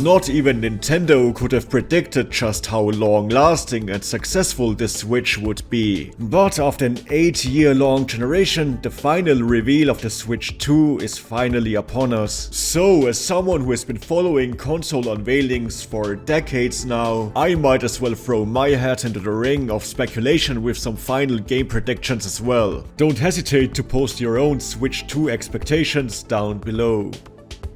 Not even Nintendo could have predicted just how long-lasting and successful the Switch would be. But after an 8-year-long generation, the final reveal of the Switch 2 is finally upon us. So, as someone who has been following console unveilings for decades now, I might as well throw my hat into the ring of speculation with some final game predictions as well. Don't hesitate to post your own Switch 2 expectations down below.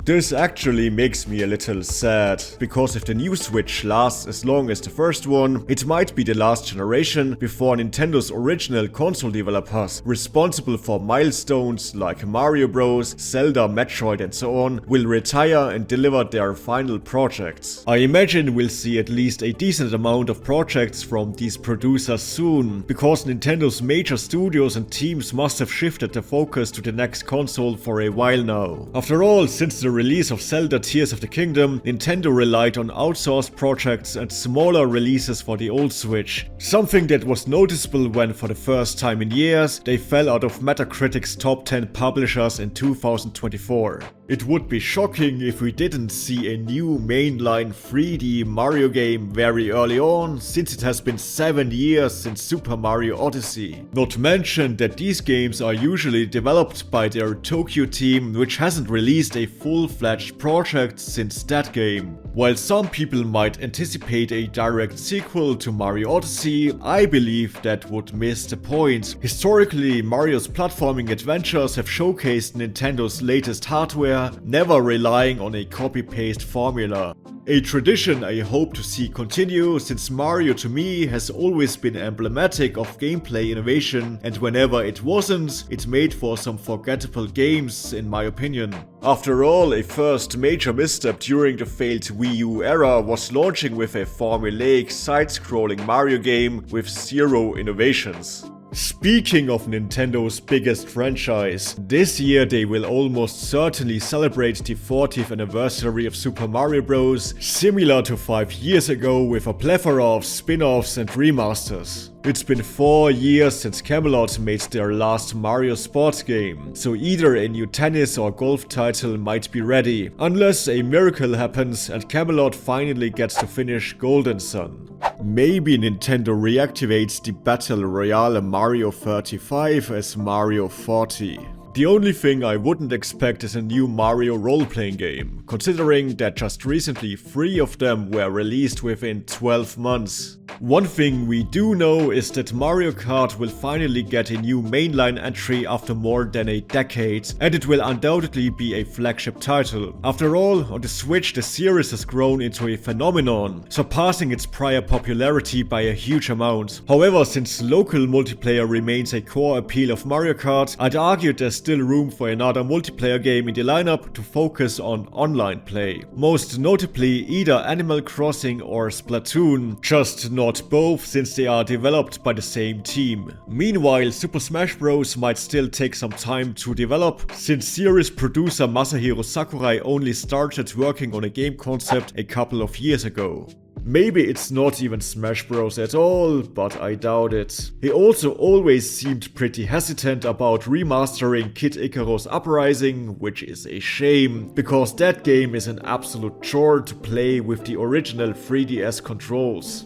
This actually makes me a little sad, because if the new Switch lasts as long as the first one, it might be the last generation before Nintendo's original console developers, responsible for milestones like Mario Bros, Zelda, Metroid and so on, will retire and deliver their final projects. I imagine we'll see at least a decent amount of projects from these producers soon, because Nintendo's major studios and teams must have shifted the focus to the next console for a while now. After all, since the release of Zelda Tears of the Kingdom, Nintendo relied on outsourced projects and smaller releases for the old Switch. Something that was noticeable when, for the first time in years, they fell out of Metacritic's top 10 publishers in 2024. It would be shocking if we didn't see a new mainline 3D Mario game very early on, since it has been 7 years since Super Mario Odyssey. Not to mention that these games are usually developed by their Tokyo team, which hasn't released a full-fledged project since that game. While some people might anticipate a direct sequel to Mario Odyssey, I believe that would miss the point. Historically, Mario's platforming adventures have showcased Nintendo's latest hardware, never relying on a copy-paste formula. A tradition I hope to see continue, since Mario to me has always been emblematic of gameplay innovation, and whenever it wasn't, it made for some forgettable games in my opinion. After all, a first major misstep during the failed Wii U era was launching with a formulaic side-scrolling Mario game with zero innovations. Speaking of Nintendo's biggest franchise, this year they will almost certainly celebrate the 40th anniversary of Super Mario Bros, similar to 5 years ago with a plethora of spin-offs and remasters. It's been 4 years since Camelot made their last Mario sports game, so either a new tennis or golf title might be ready, unless a miracle happens and Camelot finally gets to finish Golden Sun. Maybe Nintendo reactivates the Battle Royale Mario 35 as Mario 40. The only thing I wouldn't expect is a new Mario role-playing game, considering that just recently 3 of them were released within 12 months. One thing we do know is that Mario Kart will finally get a new mainline entry after more than a decade, and it will undoubtedly be a flagship title. After all, on the Switch the series has grown into a phenomenon, surpassing its prior popularity by a huge amount. However, since local multiplayer remains a core appeal of Mario Kart, I'd argue there's still room for another multiplayer game in the lineup to focus on online play. Most notably either Animal Crossing or Splatoon, just not both since they are developed by the same team. Meanwhile, Super Smash Bros. Might still take some time to develop, since series producer Masahiro Sakurai only started working on a game concept a couple of years ago. Maybe it's not even Smash Bros at all, but I doubt it. He also always seemed pretty hesitant about remastering Kid Icarus Uprising, which is a shame, because that game is an absolute chore to play with the original 3DS controls.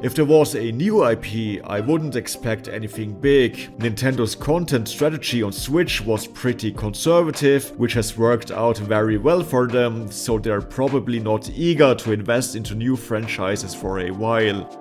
If there was a new IP, I wouldn't expect anything big. Nintendo's content strategy on Switch was pretty conservative, which has worked out very well for them, so they're probably not eager to invest into new franchises for a while.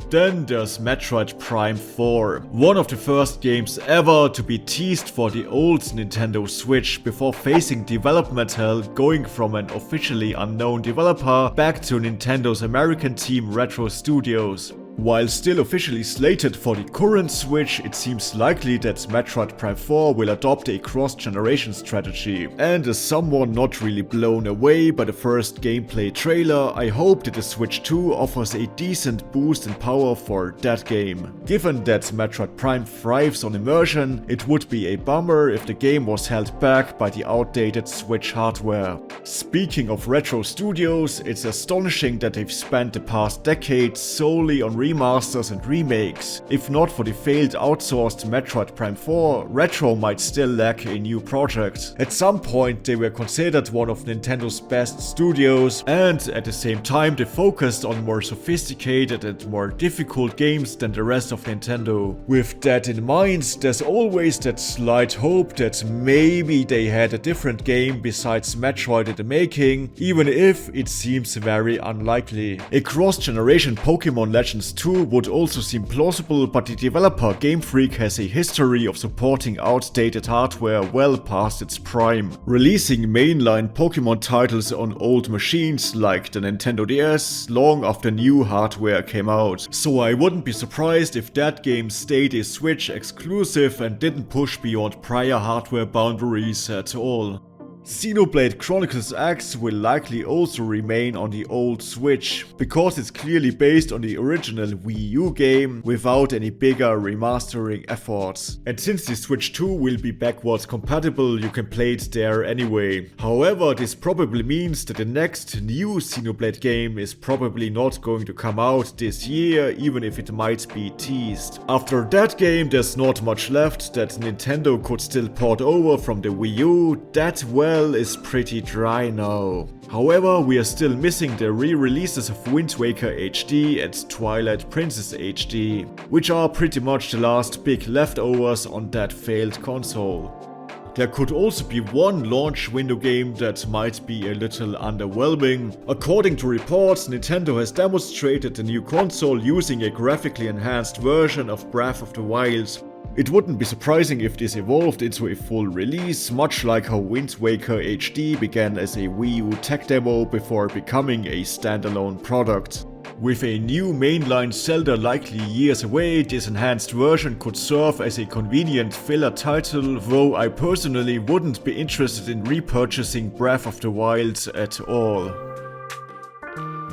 Then there's Metroid Prime 4, one of the first games ever to be teased for the old Nintendo Switch before facing development hell, going from an officially unknown developer back to Nintendo's American team Retro Studios. While still officially slated for the current Switch, it seems likely that Metroid Prime 4 will adopt a cross-generation strategy. And as someone not really blown away by the first gameplay trailer, I hope that the Switch 2 offers a decent boost in power for that game. Given that Metroid Prime thrives on immersion, it would be a bummer if the game was held back by the outdated Switch hardware. Speaking of Retro Studios, it's astonishing that they've spent the past decade solely on remasters and remakes. If not for the failed outsourced Metroid Prime 4, Retro might still lack a new project. At some point they were considered one of Nintendo's best studios, and at the same time they focused on more sophisticated and more difficult games than the rest of Nintendo. With that in mind, there's always that slight hope that maybe they had a different game besides Metroid in the making, even if it seems very unlikely. A cross-generation Pokémon Legends 2 would also seem plausible, but the developer Game Freak has a history of supporting outdated hardware well past its prime, releasing mainline Pokémon titles on old machines like the Nintendo DS long after new hardware came out. So I wouldn't be surprised if that game stayed a Switch exclusive and didn't push beyond prior hardware boundaries at all. Xenoblade Chronicles X will likely also remain on the old Switch, because it's clearly based on the original Wii U game without any bigger remastering efforts. And since the Switch 2 will be backwards compatible, you can play it there anyway. However, this probably means that the next new Xenoblade game is probably not going to come out this year, even if it might be teased. After that game, there's not much left that Nintendo could still port over from the Wii U. That well is pretty dry now. However, we are still missing the re-releases of Wind Waker HD and Twilight Princess HD, which are pretty much the last big leftovers on that failed console. There could also be one launch window game that might be a little underwhelming. According to reports, Nintendo has demonstrated the new console using a graphically enhanced version of Breath of the Wild. It wouldn't be surprising if this evolved into a full release, much like how Wind Waker HD began as a Wii U tech demo before becoming a standalone product. With a new mainline Zelda likely years away, this enhanced version could serve as a convenient filler title, though I personally wouldn't be interested in repurchasing Breath of the Wild at all.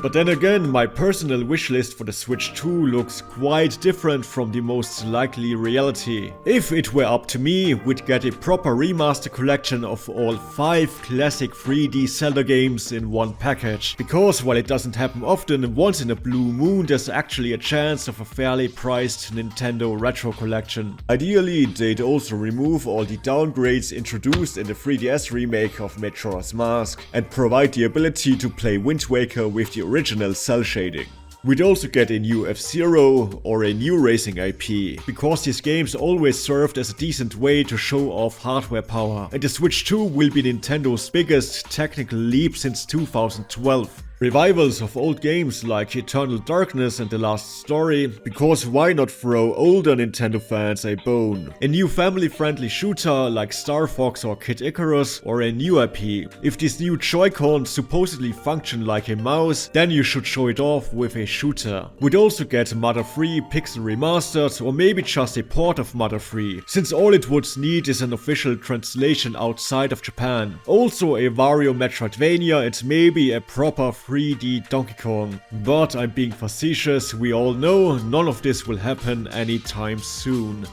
But then again, my personal wishlist for the Switch 2 looks quite different from the most likely reality. If it were up to me, we'd get a proper remaster collection of all 5 classic 3D Zelda games in one package. Because while it doesn't happen often, once in a blue moon there's actually a chance of a fairly priced Nintendo Retro collection. Ideally, they'd also remove all the downgrades introduced in the 3DS remake of Majora's Mask, and provide the ability to play Wind Waker with the original cell shading. We'd also get a new F-Zero or a new racing IP, because these games always served as a decent way to show off hardware power, and the Switch 2 will be Nintendo's biggest technical leap since 2012. Revivals of old games like Eternal Darkness and The Last Story, because why not throw older Nintendo fans a bone? A new family-friendly shooter like Star Fox or Kid Icarus, or a new IP. If these new Joy-Cons supposedly function like a mouse, then you should show it off with a shooter. We'd also get Mother 3 Pixel Remastered, or maybe just a port of Mother 3, since all it would need is an official translation outside of Japan. Also a Wario Metroidvania and maybe a proper 3D Donkey Kong. But I'm being facetious, we all know none of this will happen anytime soon.